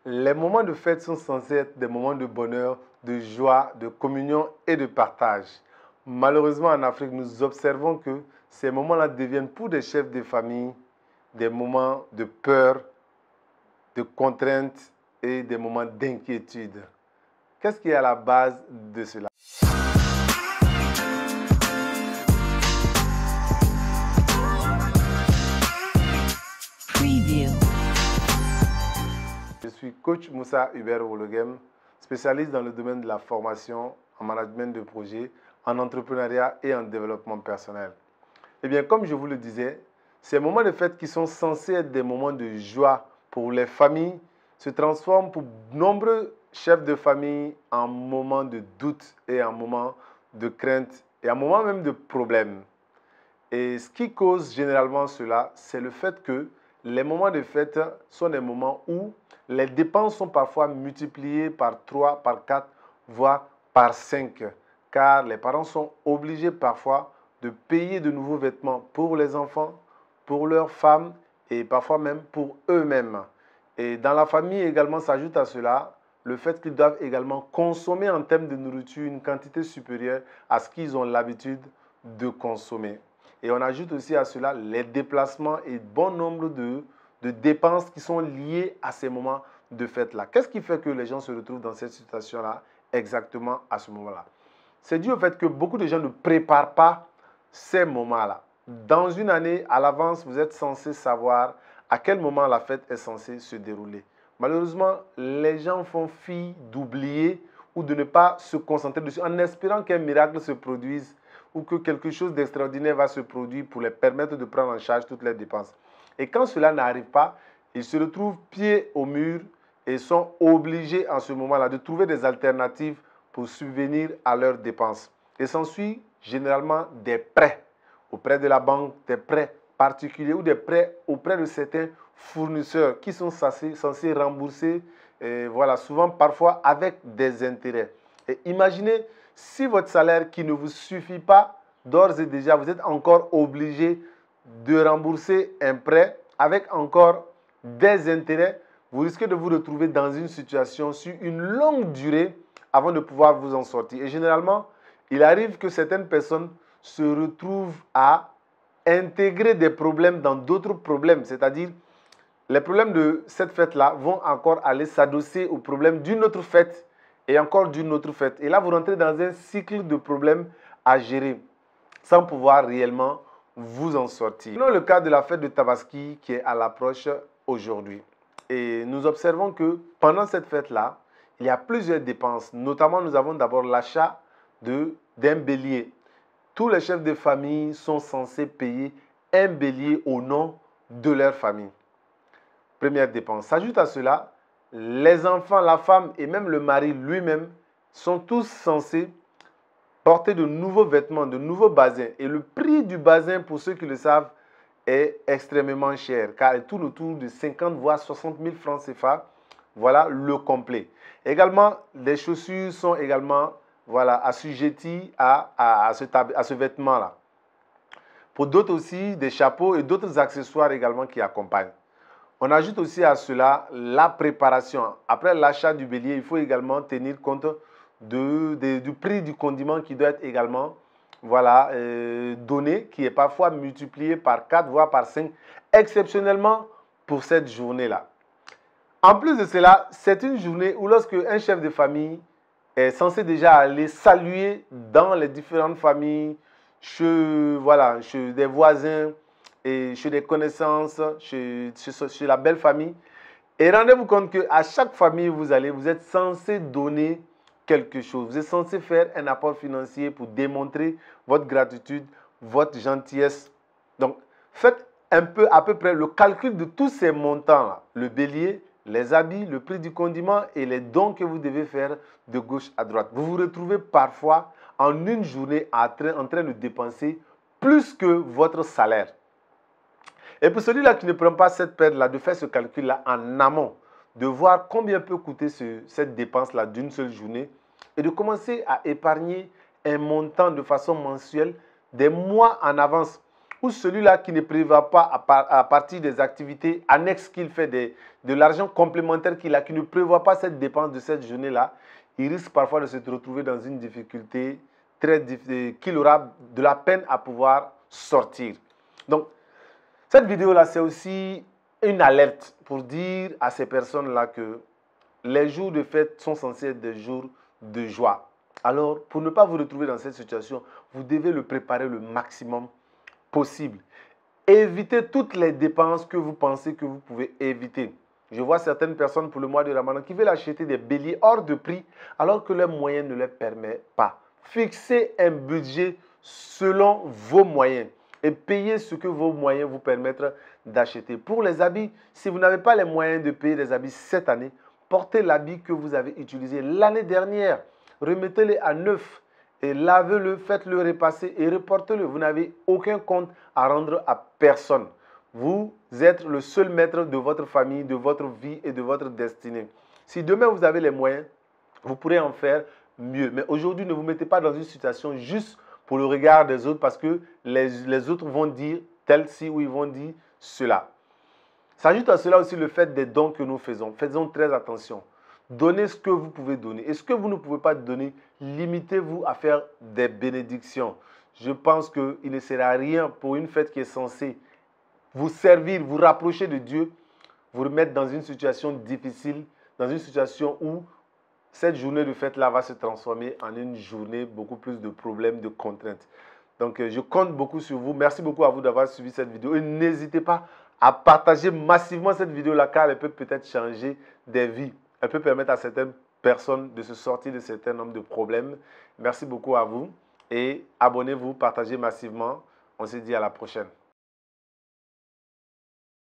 Les moments de fête sont censés être des moments de bonheur, de joie, de communion et de partage. Malheureusement, en Afrique, nous observons que ces moments-là deviennent pour des chefs de famille des moments de peur, de contrainte et des moments d'inquiétude. Qu'est-ce qui est à la base de cela? Je suis coach Moussa Hubert Wologem, spécialiste dans le domaine de la formation en management de projet, en entrepreneuriat et en développement personnel. Eh bien, comme je vous le disais, ces moments de fête qui sont censés être des moments de joie pour les familles se transforment pour nombreux chefs de famille en moments de doute et en moments de crainte et en moments même de problème. Et ce qui cause généralement cela, c'est le fait que les moments de fête sont des moments où les dépenses sont parfois multipliées par 3, par 4, voire par 5. Car les parents sont obligés parfois de payer de nouveaux vêtements pour les enfants, pour leurs femmes et parfois même pour eux-mêmes. Et dans la famille également s'ajoute à cela le fait qu'ils doivent également consommer en termes de nourriture une quantité supérieure à ce qu'ils ont l'habitude de consommer. Et on ajoute aussi à cela les déplacements et bon nombre de dépenses qui sont liées à ces moments de fête-là. Qu'est-ce qui fait que les gens se retrouvent dans cette situation-là exactement à ce moment-là? C'est dû au fait que beaucoup de gens ne préparent pas ces moments-là. Dans une année, à l'avance, vous êtes censé savoir à quel moment la fête est censée se dérouler. Malheureusement, les gens font fi d'oublier ou de ne pas se concentrer dessus en espérant qu'un miracle se produise ou que quelque chose d'extraordinaire va se produire pour les permettre de prendre en charge toutes les dépenses. Et quand cela n'arrive pas, ils se retrouvent pieds au mur et sont obligés en ce moment-là de trouver des alternatives pour subvenir à leurs dépenses. Et s'ensuit généralement des prêts auprès de la banque, des prêts particuliers ou des prêts auprès de certains fournisseurs qui sont censés rembourser, voilà, souvent parfois avec des intérêts. Et imaginez si votre salaire qui ne vous suffit pas, d'ores et déjà, vous êtes encore obligé de rembourser un prêt avec encore des intérêts, vous risquez de vous retrouver dans une situation sur une longue durée avant de pouvoir vous en sortir. Et généralement, il arrive que certaines personnes se retrouvent à intégrer des problèmes dans d'autres problèmes. C'est-à-dire, les problèmes de cette fête-là vont encore aller s'adosser aux problèmes d'une autre fête et encore d'une autre fête. Et là, vous rentrez dans un cycle de problèmes à gérer sans pouvoir réellement vous en sortir. Prenons le cas de la fête de Tabaski qui est à l'approche aujourd'hui. Et nous observons que pendant cette fête-là, il y a plusieurs dépenses. Notamment, nous avons d'abord l'achat d'un bélier. Tous les chefs de famille sont censés payer un bélier au nom de leur famille. Première dépense. S'ajoute à cela, les enfants, la femme et même le mari lui-même sont tous censés porter de nouveaux vêtements, de nouveaux basins. Et le prix du basin, pour ceux qui le savent, est extrêmement cher, car il tourne autour de 50 voire 60 000 francs CFA. Voilà le complet. Également, les chaussures sont également assujetties à ce vêtement-là. Pour d'autres aussi, des chapeaux et d'autres accessoires également qui accompagnent. On ajoute aussi à cela la préparation. Après l'achat du bélier, il faut également tenir compte du prix du condiment qui doit être également donné, qui est parfois multiplié par 4 voire par 5, exceptionnellement pour cette journée-là. En plus de cela, c'est une journée où lorsque un chef de famille est censé déjà aller saluer dans les différentes familles, chez des voisins, et chez des connaissances, chez la belle famille. Et rendez-vous compte qu'à chaque famille où vous allez, vous êtes censé donner quelque chose. Vous êtes censé faire un apport financier pour démontrer votre gratitude, votre gentillesse. Donc, faites un peu, à peu près, le calcul de tous ces montants-là. Le bélier, les habits, le prix du condiment et les dons que vous devez faire de gauche à droite. Vous vous retrouvez parfois en une journée en train de dépenser plus que votre salaire. Et pour celui-là qui ne prend pas cette peine-là, de faire ce calcul-là en amont, de voir combien peut coûter cette dépense-là d'une seule journée et de commencer à épargner un montant de façon mensuelle des mois en avance ou celui-là qui ne prévoit pas à partir des activités annexes qu'il fait, de l'argent complémentaire qu'il a, qui ne prévoit pas cette dépense de cette journée-là, il risque parfois de se retrouver dans une difficulté qu'il aura de la peine à pouvoir sortir. Donc, cette vidéo-là, c'est aussi une alerte pour dire à ces personnes-là que les jours de fête sont censés être des jours de joie. Alors, pour ne pas vous retrouver dans cette situation, vous devez le préparer le maximum possible. Évitez toutes les dépenses que vous pensez que vous pouvez éviter. Je vois certaines personnes pour le mois de Ramadan qui veulent acheter des béliers hors de prix alors que leurs moyens ne les permettent pas. Fixez un budget selon vos moyens et payez ce que vos moyens vous permettent d'acheter. Pour les habits, si vous n'avez pas les moyens de payer des habits cette année, portez l'habit que vous avez utilisé l'année dernière. Remettez-le à neuf et lavez-le, faites-le repasser et reportez-le. Vous n'avez aucun compte à rendre à personne. Vous êtes le seul maître de votre famille, de votre vie et de votre destinée. Si demain vous avez les moyens, vous pourrez en faire mieux. Mais aujourd'hui, ne vous mettez pas dans une situation juste pour le regard des autres parce que les autres vont dire tel ci ou ils vont dire cela. S'ajoute à cela aussi le fait des dons que nous faisons. Faisons très attention. Donnez ce que vous pouvez donner. Et ce que vous ne pouvez pas donner, limitez-vous à faire des bénédictions. Je pense qu'il ne sert à rien pour une fête qui est censée vous servir, vous rapprocher de Dieu, vous remettre dans une situation difficile, dans une situation où cette journée de fête-là va se transformer en une journée beaucoup plus de problèmes, de contraintes. Donc, je compte beaucoup sur vous. Merci beaucoup à vous d'avoir suivi cette vidéo. Et n'hésitez pas à partager massivement cette vidéo-là car elle peut peut-être changer des vies. Elle peut permettre à certaines personnes de se sortir de certains nombres de problèmes. Merci beaucoup à vous et abonnez-vous, partagez massivement. On se dit à la prochaine.